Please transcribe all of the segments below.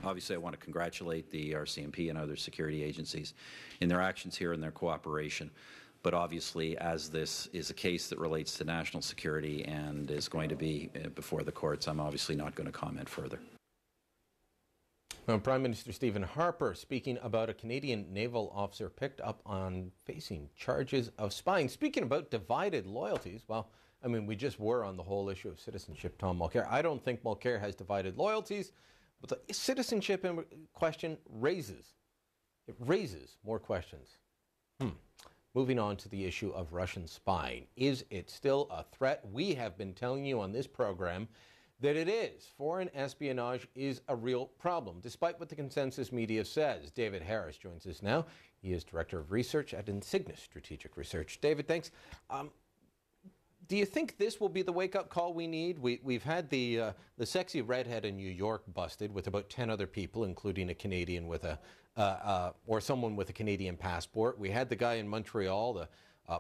Obviously, I want to congratulate the RCMP and other security agencies in their actions here and their cooperation. But obviously, as this is a case that relates to national security and is going to be before the courts, I'm obviously not going to comment further. Well, Prime Minister Stephen Harper speaking about a Canadian naval officer picked up on facing charges of spying. Speaking about divided loyalties, well, I mean, we just were on the whole issue of citizenship, Tom Mulcair. I don't think Mulcair has divided loyalties, but the citizenship question raises more questions. Moving on to the issue of Russian spying. Is it still a threat? We have been telling you on this program that it is. Foreign espionage is a real problem, despite what the consensus media says. David Harris joins us now. He is Director of Research at Insignis Strategic Research. David, thanks. Do you think this will be the wake-up call we need? We've had the sexy redhead in New York busted with about 10 other people, including a Canadian with or someone with a Canadian passport. We had the guy in Montreal, the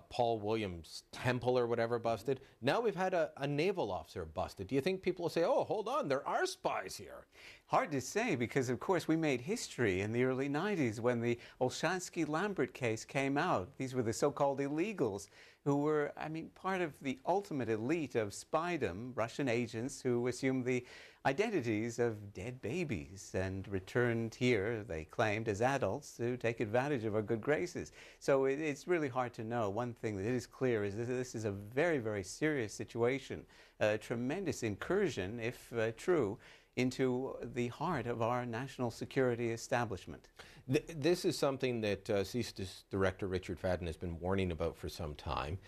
Paul Williams Temple or whatever, busted. Now we've had a naval officer busted. Do you think people will say, oh, hold on, there are spies here? Hard to say, because of course we made history in the early 90s when the Olshansky-Lambert case came out. These were the so-called illegals who were, I mean, part of the ultimate elite of spydom, Russian agents who assumed the identities of dead babies and returned here, they claimed, as adults to take advantage of our good graces. So it's really hard to know. One thing that is clear is that this is a very, very serious situation, a tremendous incursion, if true, into the heart of our national security establishment. This is something that CSIS Director Richard Fadden has been warning about for some time.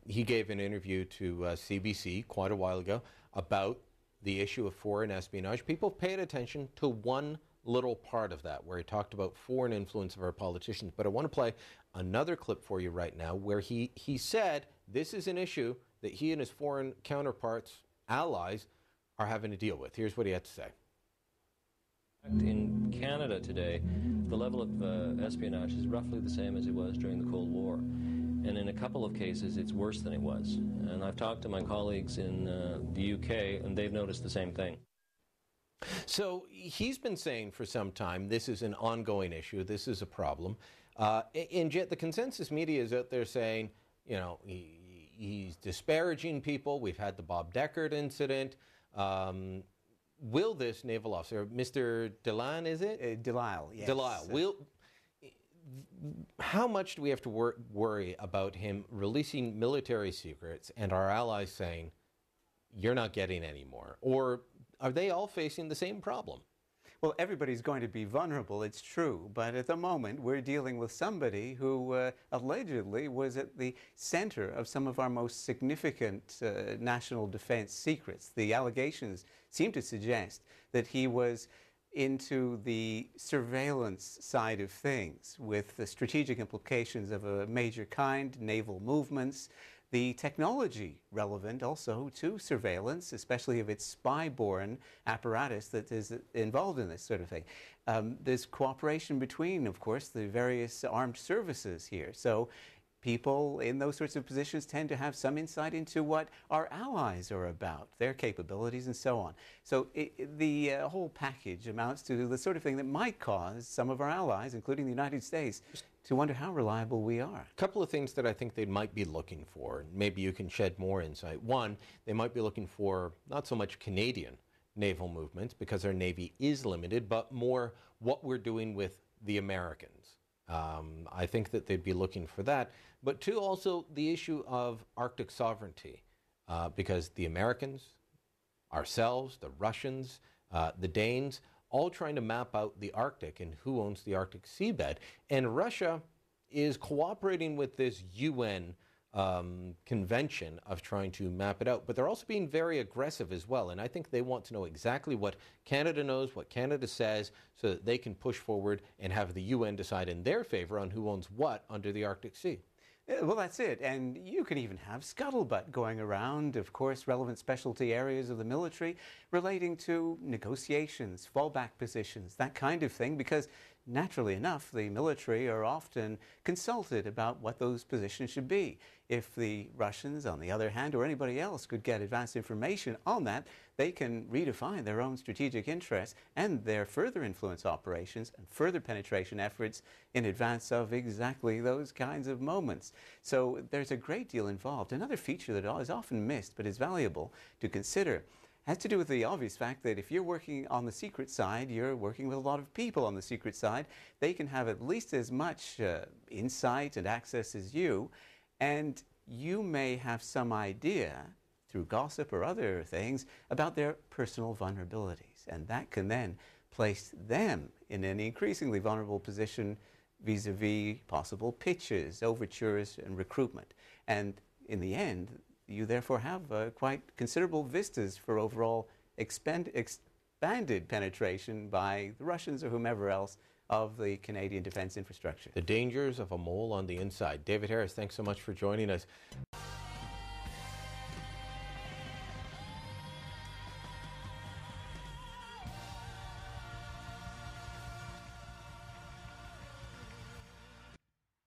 He gave an interview to CBC quite a while ago about the issue of foreign espionage. People paid attention to one little part of that, where he talked about foreign influence of our politicians. But I want to play another clip for you right now, where he said this is an issue that he and his foreign counterparts, allies, are having to deal with. Here's what he had to say. In Canada today, the level of espionage is roughly the same as it was during the Cold War. And in a couple of cases, it's worse than it was. And I've talked to my colleagues in the UK, and they've noticed the same thing. So he's been saying for some time this is an ongoing issue, this is a problem. And yet the consensus media is out there saying, you know, he's disparaging people. We've had the Bob Deckard incident. Will this naval officer, Mr. Delisle, is it? Delisle, yes. Delisle. How much do we have to worry about him releasing military secrets and our allies saying, you're not getting any more? Or are they all facing the same problem? Well, everybody's going to be vulnerable, it's true, but at the moment we're dealing with somebody who allegedly was at the center of some of our most significant national defense secrets. The allegations seem to suggest that he was into the surveillance side of things, with the strategic implications of a major kind, naval movements, the technology relevant also to surveillance, especially of its spy-borne apparatus that is involved in this sort of thing. There's cooperation between, of course, the various armed services here. So people in those sorts of positions tend to have some insight into what our allies are about, their capabilities and so on. So the whole package amounts to the sort of thing that might cause some of our allies, including the United States, to wonder how reliable we are. A couple of things that I think they might be looking for. Maybe you can shed more insight. One, they might be looking for not so much Canadian naval movements, because our Navy is limited, but more what we're doing with the Americans. I think that they'd be looking for that. But two, also the issue of Arctic sovereignty, because the Americans, ourselves, the Russians, the Danes, all trying to map out the Arctic and who owns the Arctic seabed. And Russia is cooperating with this UN convention of trying to map it out. But they're also being very aggressive as well. And I think they want to know exactly what Canada knows, what Canada says, so that they can push forward and have the UN decide in their favor on who owns what under the Arctic Sea. Well, that's it. And you can even have scuttlebutt going around, of course, relevant specialty areas of the military relating to negotiations, fallback positions, that kind of thing, because naturally enough, the military are often consulted about what those positions should be. If the Russians, on the other hand, or anybody else could get advanced information on that, they can redefine their own strategic interests and their further influence operations and further penetration efforts in advance of exactly those kinds of moments. So there's a great deal involved. Another feature that is often missed but is valuable to consider has to do with the obvious fact that if you're working on the secret side, you're working with a lot of people on the secret side. They can have at least as much insight and access as you, and you may have some idea through gossip or other things about their personal vulnerabilities, and that can then place them in an increasingly vulnerable position vis-a-vis possible pitches, overtures, and recruitment. And in the end, you therefore have quite considerable vistas for overall expanded penetration by the Russians or whomever else of the Canadian defence infrastructure. The dangers of a mole on the inside. David Harris, thanks so much for joining us.